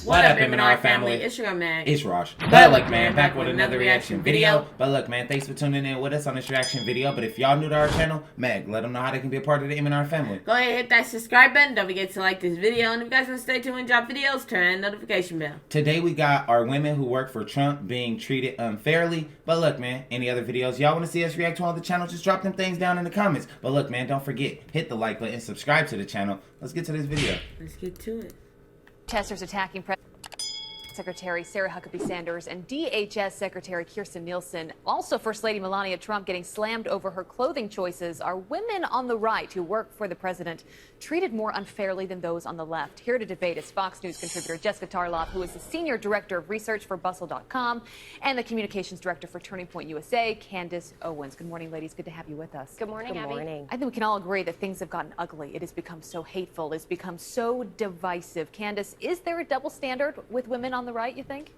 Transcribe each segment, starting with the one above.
What up, M&R family? It's your Magg. It's Rosh. But look, man, back with another reaction video. But look, man, thanks for tuning in with us on this reaction video. But if y'all new to our channel, Magg, let them know how they can be a part of the M&R family. Go ahead and hit that subscribe button. Don't forget to like this video. And if you guys want to stay tuned and drop videos, turn on the notification bell. Today we got our women who work for Trump being treated unfairly. But look, man, any other videos y'all want to see us react to on the channel, just drop them things down in the comments. But look, man, don't forget, hit the like button, subscribe to the channel. Let's get to this video. Let's get to it. Protesters attacking Secretary Sarah Huckabee Sanders and DHS Secretary Kirstjen Nielsen. Also, First Lady Melania Trump getting slammed over her clothing choices. Are women on the right who work for the president treated more unfairly than those on the left? Here to debate is Fox News contributor Jessica Tarlov, who is the senior director of research for Bustle.com, and the communications director for Turning Point USA, Candace Owens. Good morning, ladies. Good to have you with us. Good morning, Abby. Good morning. I think we can all agree that things have gotten ugly. It has become so hateful. It's become so divisive. Candace, is there a double standard with women on the right, you think?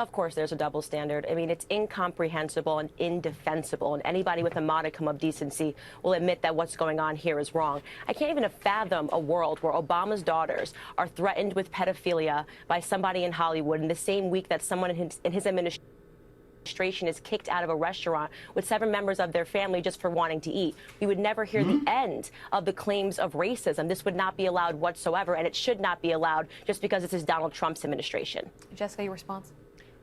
Of course, there's a double standard. I mean, it's incomprehensible and indefensible, and anybody with a modicum of decency will admit that what's going on here is wrong. I can't even fathom a world where Obama's daughters are threatened with pedophilia by somebody in Hollywood in the same week that someone in his administration is kicked out of a restaurant with 7 members of their family just for wanting to eat. We would never hear the end of the claims of racism. This would not be allowed whatsoever, and it should not be allowed just because this is Donald Trump's administration. Jessica, your response?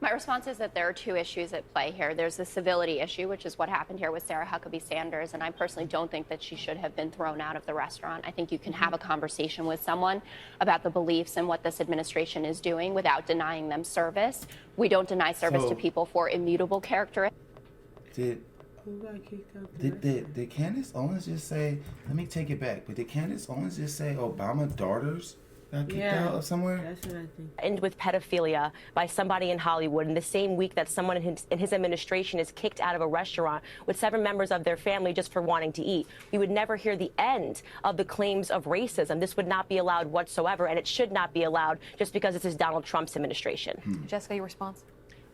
My response is that there are 2 issues at play here. There's the civility issue, which is what happened here with Sarah Huckabee Sanders, and I personally don't think that she should have been thrown out of the restaurant. I think you can have a conversation with someone about the beliefs and what this administration is doing without denying them service. We don't deny service to people for immutable characteristics. Did Candace Owens just say, let me take it back, but did Candace Owens just say Obama daughters got kicked out of somewhere? That's what I think. And with pedophilia by somebody in Hollywood in the same week that someone in his administration is kicked out of a restaurant with 7 members of their family just for wanting to eat. We would never hear the end of the claims of racism. This would not be allowed whatsoever, and it should not be allowed just because this is Donald Trump's administration. Jessica, your response?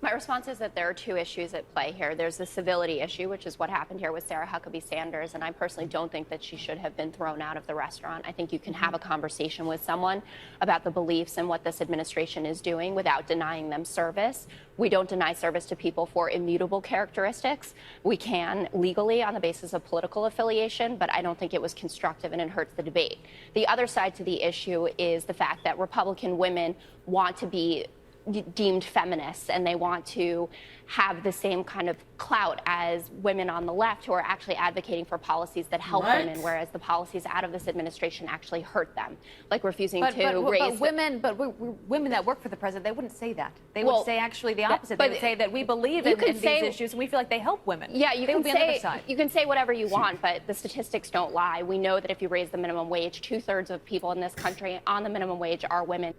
My response is that there are 2 issues at play here. There's the civility issue, which is what happened here with Sarah Huckabee Sanders, and I personally don't think that she should have been thrown out of the restaurant. I think you can have a conversation with someone about the beliefs and what this administration is doing without denying them service. We don't deny service to people for immutable characteristics. We can legally on the basis of political affiliation, but I don't think it was constructive and it hurts the debate. The other side to the issue is the fact that Republican women want to be deemed feminists, and they want to have the same kind of clout as women on the left who are actually advocating for policies that help women, whereas the policies out of this administration actually hurt them, like refusing to raise. But women that work for the president, they wouldn't say that. They would say actually the opposite. They would say that we believe in these issues and we feel like they help women. Yeah, you can say whatever you want, but the statistics don't lie. We know that if you raise the minimum wage, 2/3 of people in this country on the minimum wage are women,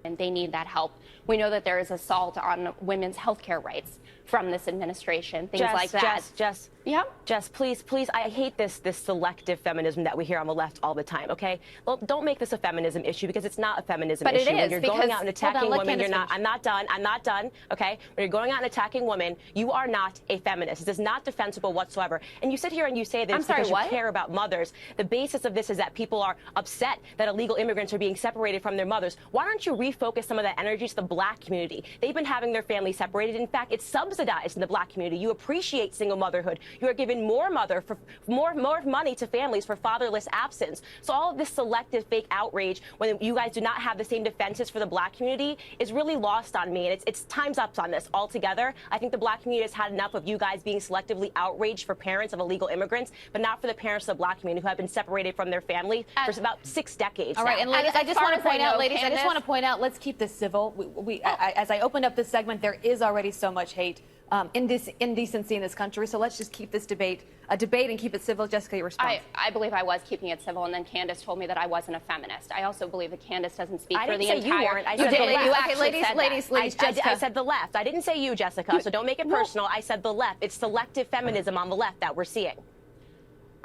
and they need that help. We know that there is assault on women's health care rights from this administration, things like that. Jess, please, I hate this selective feminism that we hear on the left all the time, okay? Well, don't make this a feminism issue because it's not a feminism issue. But it is, when you're going out and attacking women, you're not, I'm not done, okay? When you're going out and attacking women, you are not a feminist. This is not defensible whatsoever. And you sit here and you say this because you care about mothers. The basis of this is that people are upset that illegal immigrants are being separated from their mothers. Why don't you refocus some of that energy to the Black community? They've been having their families separated. In fact, it's subsidized in the Black community. You appreciate single motherhood. You are giving more money to families for fatherless absence. So all of this selective fake outrage when you guys do not have the same defenses for the Black community is really lost on me, and it's time's up on this altogether. I think the Black community has had enough of you guys being selectively outraged for parents of illegal immigrants, but not for the parents of the Black community who have been separated from their family for about 6 decades. All right, and ladies, I just want to point out, I just want to point out, let's keep this civil. As I opened up this segment, there is already so much hate, indecency in this country. So let's just keep this debate a debate and keep it civil. Jessica, your response. I believe I was keeping it civil, and then Candace told me that I wasn't a feminist. I also believe that Candace doesn't speak for the entire. You weren't. I said the left. Okay, ladies, Jessica. I said the left. I didn't say you, Jessica. So don't make it personal. I said the left. It's selective feminism on the left that we're seeing.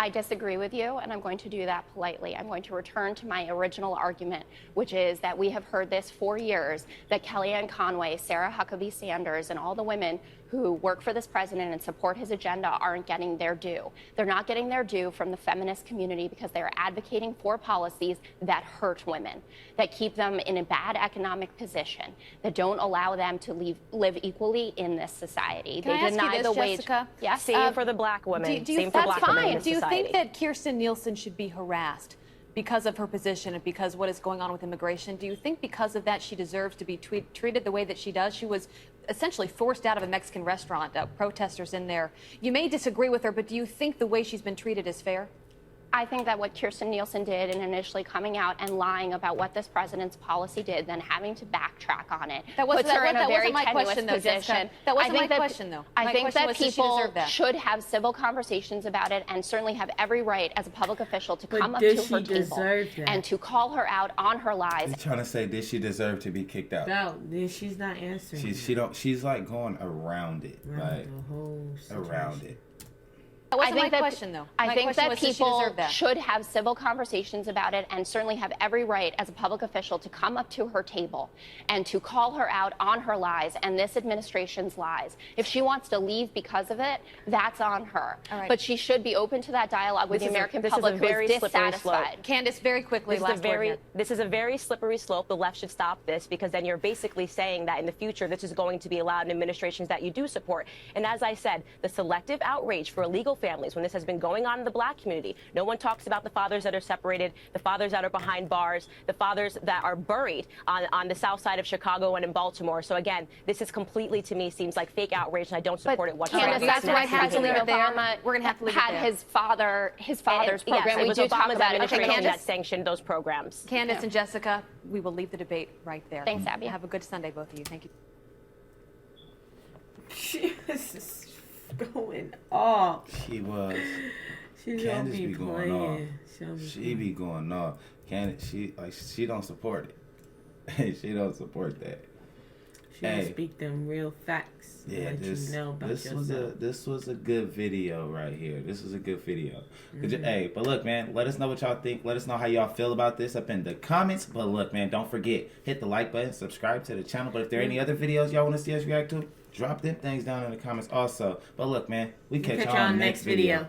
I disagree with you, and I'm going to do that politely. I'm going to return to my original argument, which is that we have heard this for years, that Kellyanne Conway, Sarah Huckabee Sanders, and all the women who work for this president and support his agenda aren't getting their due. They're not getting their due from the feminist community because they're advocating for policies that hurt women, that keep them in a bad economic position, that don't allow them to live equally in this society. Can I ask you this, Jessica? Yes. Same for the black women. Same for black women in this society. Do you think that Kirstjen Nielsen should be harassed because of her position and because what is going on with immigration? Do you think because of that she deserves to be treated the way that she does? She was essentially forced out of a Mexican restaurant, protesters in there. You may disagree with her, but do you think the way she's been treated is fair? I think that what Kirstjen Nielsen did in initially coming out and lying about what this president's policy did, then having to backtrack on it, puts her in a very tenuous position. That wasn't my question, though. I think that people should have civil conversations about it and certainly have every right as a public official to come up to her table and to call her out on her lies. You're trying to say, did she deserve to be kicked out? No, she's not answering. She's like going around it, right? Around it. That wasn't my question, though. I think that people should have civil conversations about it and certainly have every right as a public official to come up to her table and to call her out on her lies and this administration's lies. If she wants to leave because of it, that's on her. But she should be open to that dialogue with the American public who is dissatisfied. Candace, very quickly, this is a very slippery slope. The left should stop this because then you're basically saying that in the future this is going to be allowed in administrations that you do support. And as I said, the selective outrage for illegal families, when this has been going on in the black community, no one talks about the fathers that are separated, the fathers that are behind bars, the fathers that are buried on the south side of Chicago and in Baltimore. So again, this is completely, to me, seems like fake outrage, and I don't support it whatsoever. Candace, that's why President Obama had his father's program. We do talk about it. Administration that sanctioned those programs. Candace and Jessica, we will leave the debate right there. Thanks, Abby. Have a good Sunday, both of you. Thank you. This is going off. She was. She's Candace be going off. playing. She be going off. Candace, she don't support it. She don't support that. She speak them real facts. Yeah, this was a good video right here. This was a good video. Hey, but look, man, let us know what y'all think. Let us know how y'all feel about this up in the comments. But look, man, don't forget, hit the like button, subscribe to the channel. But if there are any other videos y'all want to see us react to, drop them things down in the comments also. But look, man, we catch y'all on the next video.